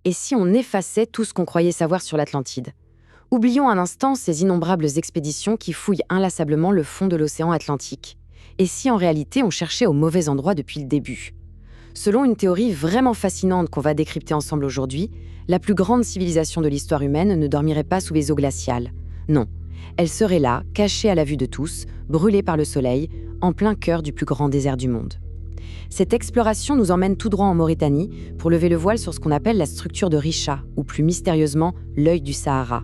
Et si on effaçait tout ce qu'on croyait savoir sur l'Atlantide? Oublions un instant ces innombrables expéditions qui fouillent inlassablement le fond de l'océan Atlantique. Et si en réalité on cherchait au mauvais endroit depuis le début? Selon une théorie vraiment fascinante qu'on va décrypter ensemble aujourd'hui, la plus grande civilisation de l'histoire humaine ne dormirait pas sous les eaux glaciales. Non, elle serait là, cachée à la vue de tous, brûlée par le soleil, en plein cœur du plus grand désert du monde. Cette exploration nous emmène tout droit en Mauritanie pour lever le voile sur ce qu'on appelle la structure de Richa, ou plus mystérieusement, l'œil du Sahara.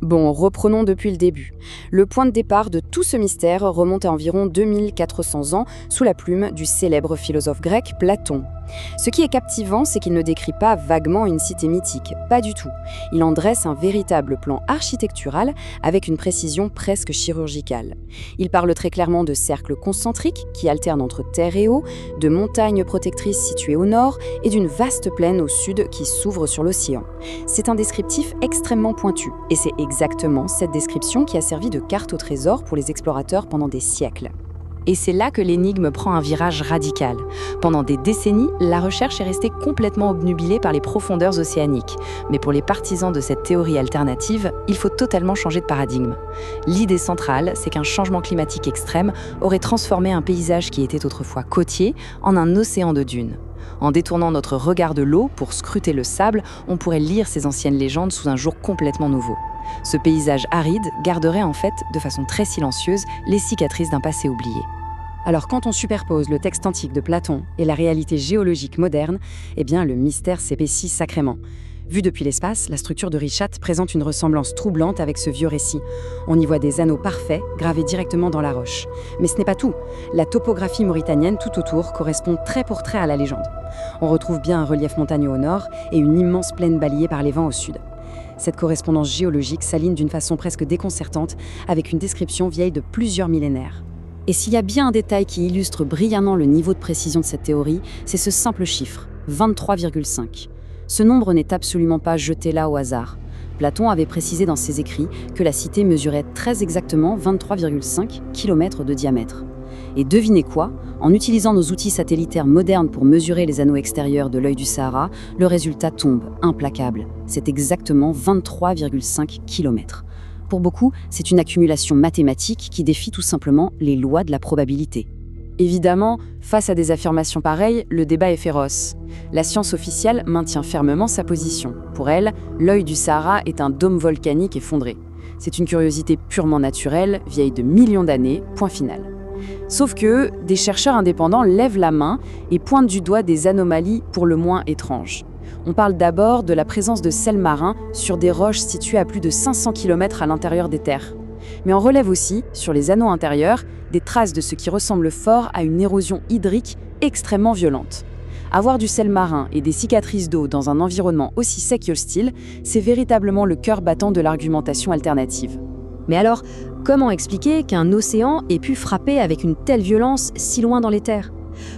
Bon, reprenons depuis le début. Le point de départ de tout ce mystère remonte à environ 2400 ans sous la plume du célèbre philosophe grec Platon. Ce qui est captivant, c'est qu'il ne décrit pas vaguement une cité mythique, pas du tout. Il en dresse un véritable plan architectural avec une précision presque chirurgicale. Il parle très clairement de cercles concentriques qui alternent entre terre et eau, de montagnes protectrices situées au nord et d'une vaste plaine au sud qui s'ouvre sur l'océan. C'est un descriptif extrêmement pointu et c'est exactement cette description qui a servi de carte au trésor pour les explorateurs pendant des siècles. Et c'est là que l'énigme prend un virage radical. Pendant des décennies, la recherche est restée complètement obnubilée par les profondeurs océaniques. Mais pour les partisans de cette théorie alternative, il faut totalement changer de paradigme. L'idée centrale, c'est qu'un changement climatique extrême aurait transformé un paysage qui était autrefois côtier en un océan de dunes. En détournant notre regard de l'eau pour scruter le sable, on pourrait lire ces anciennes légendes sous un jour complètement nouveau. Ce paysage aride garderait en fait, de façon très silencieuse, les cicatrices d'un passé oublié. Alors quand on superpose le texte antique de Platon et la réalité géologique moderne, eh bien le mystère s'épaissit sacrément. Vue depuis l'espace, la structure de Richat présente une ressemblance troublante avec ce vieux récit. On y voit des anneaux parfaits gravés directement dans la roche. Mais ce n'est pas tout. La topographie mauritanienne tout autour correspond trait pour trait à la légende. On retrouve bien un relief montagneux au nord et une immense plaine balayée par les vents au sud. Cette correspondance géologique s'aligne d'une façon presque déconcertante avec une description vieille de plusieurs millénaires. Et s'il y a bien un détail qui illustre brillamment le niveau de précision de cette théorie, c'est ce simple chiffre, 23,5. Ce nombre n'est absolument pas jeté là au hasard. Platon avait précisé dans ses écrits que la cité mesurait très exactement 23,5 km de diamètre. Et devinez quoi? En utilisant nos outils satellitaires modernes pour mesurer les anneaux extérieurs de l'œil du Sahara, le résultat tombe, implacable. C'est exactement 23,5 km. Pour beaucoup, c'est une accumulation mathématique qui défie tout simplement les lois de la probabilité. Évidemment, face à des affirmations pareilles, le débat est féroce. La science officielle maintient fermement sa position. Pour elle, l'œil du Sahara est un dôme volcanique effondré. C'est une curiosité purement naturelle, vieille de millions d'années, point final. Sauf que des chercheurs indépendants lèvent la main et pointent du doigt des anomalies pour le moins étranges. On parle d'abord de la présence de sels marins sur des roches situées à plus de 500 km à l'intérieur des terres. Mais on relève aussi, sur les anneaux intérieurs, des traces de ce qui ressemble fort à une érosion hydrique extrêmement violente. Avoir du sel marin et des cicatrices d'eau dans un environnement aussi sec et hostile, c'est véritablement le cœur battant de l'argumentation alternative. Mais alors, comment expliquer qu'un océan ait pu frapper avec une telle violence si loin dans les terres?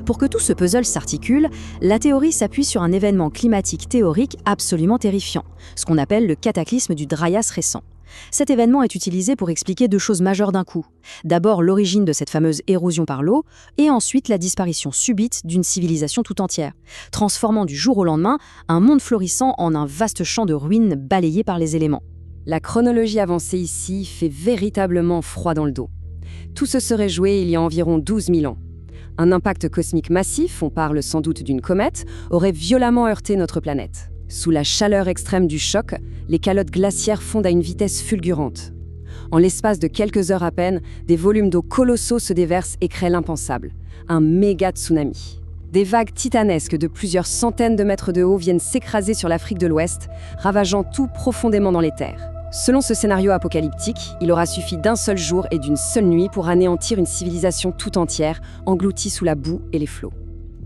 Pour que tout ce puzzle s'articule, la théorie s'appuie sur un événement climatique théorique absolument terrifiant, ce qu'on appelle le cataclysme du Dryas récent. Cet événement est utilisé pour expliquer deux choses majeures d'un coup. D'abord l'origine de cette fameuse érosion par l'eau, et ensuite la disparition subite d'une civilisation tout entière, transformant du jour au lendemain un monde florissant en un vaste champ de ruines balayé par les éléments. La chronologie avancée ici fait véritablement froid dans le dos. Tout se serait joué il y a environ 12 000 ans. Un impact cosmique massif, on parle sans doute d'une comète, aurait violemment heurté notre planète. Sous la chaleur extrême du choc, les calottes glaciaires fondent à une vitesse fulgurante. En l'espace de quelques heures à peine, des volumes d'eau colossaux se déversent et créent l'impensable, un méga tsunami. Des vagues titanesques de plusieurs centaines de mètres de haut viennent s'écraser sur l'Afrique de l'Ouest, ravageant tout profondément dans les terres. Selon ce scénario apocalyptique, il aura suffi d'un seul jour et d'une seule nuit pour anéantir une civilisation tout entière, engloutie sous la boue et les flots.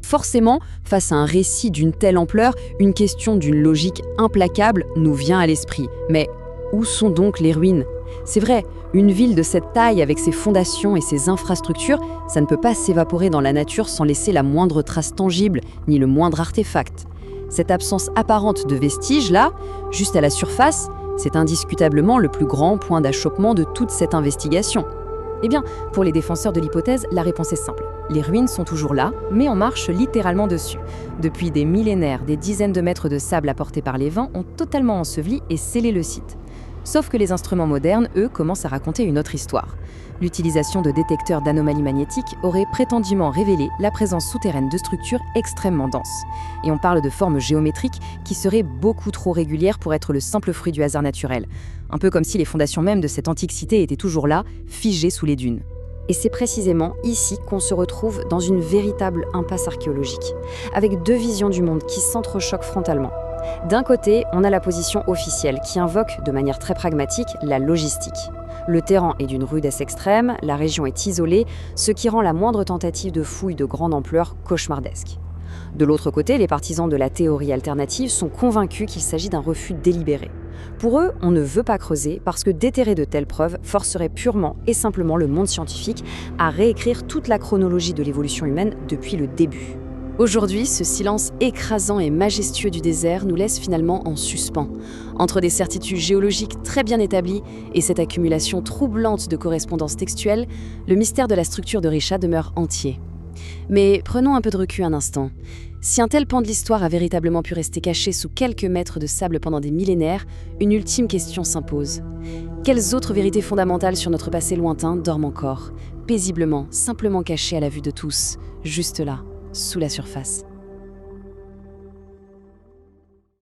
Forcément, face à un récit d'une telle ampleur, une question d'une logique implacable nous vient à l'esprit. Mais où sont donc les ruines? C'est vrai, une ville de cette taille avec ses fondations et ses infrastructures, ça ne peut pas s'évaporer dans la nature sans laisser la moindre trace tangible, ni le moindre artefact. Cette absence apparente de vestiges, là, juste à la surface, c'est indiscutablement le plus grand point d'achoppement de toute cette investigation. Eh bien, pour les défenseurs de l'hypothèse, la réponse est simple. Les ruines sont toujours là, mais on marche littéralement dessus. Depuis des millénaires, des dizaines de mètres de sable apportés par les vents ont totalement enseveli et scellé le site. Sauf que les instruments modernes, eux, commencent à raconter une autre histoire. L'utilisation de détecteurs d'anomalies magnétiques aurait prétendument révélé la présence souterraine de structures extrêmement denses. Et on parle de formes géométriques qui seraient beaucoup trop régulières pour être le simple fruit du hasard naturel. Un peu comme si les fondations même de cette antique cité étaient toujours là, figées sous les dunes. Et c'est précisément ici qu'on se retrouve dans une véritable impasse archéologique, avec deux visions du monde qui s'entrechoquent frontalement. D'un côté, on a la position officielle qui invoque, de manière très pragmatique, la logistique. Le terrain est d'une rudesse extrême, la région est isolée, ce qui rend la moindre tentative de fouille de grande ampleur cauchemardesque. De l'autre côté, les partisans de la théorie alternative sont convaincus qu'il s'agit d'un refus délibéré. Pour eux, on ne veut pas creuser parce que déterrer de telles preuves forcerait purement et simplement le monde scientifique à réécrire toute la chronologie de l'évolution humaine depuis le début. Aujourd'hui, ce silence écrasant et majestueux du désert nous laisse finalement en suspens. Entre des certitudes géologiques très bien établies et cette accumulation troublante de correspondances textuelles, le mystère de la structure de Richat demeure entier. Mais prenons un peu de recul un instant. Si un tel pan de l'histoire a véritablement pu rester caché sous quelques mètres de sable pendant des millénaires, une ultime question s'impose. Quelles autres vérités fondamentales sur notre passé lointain dorment encore, paisiblement, simplement cachées à la vue de tous, juste là, sous la surface ?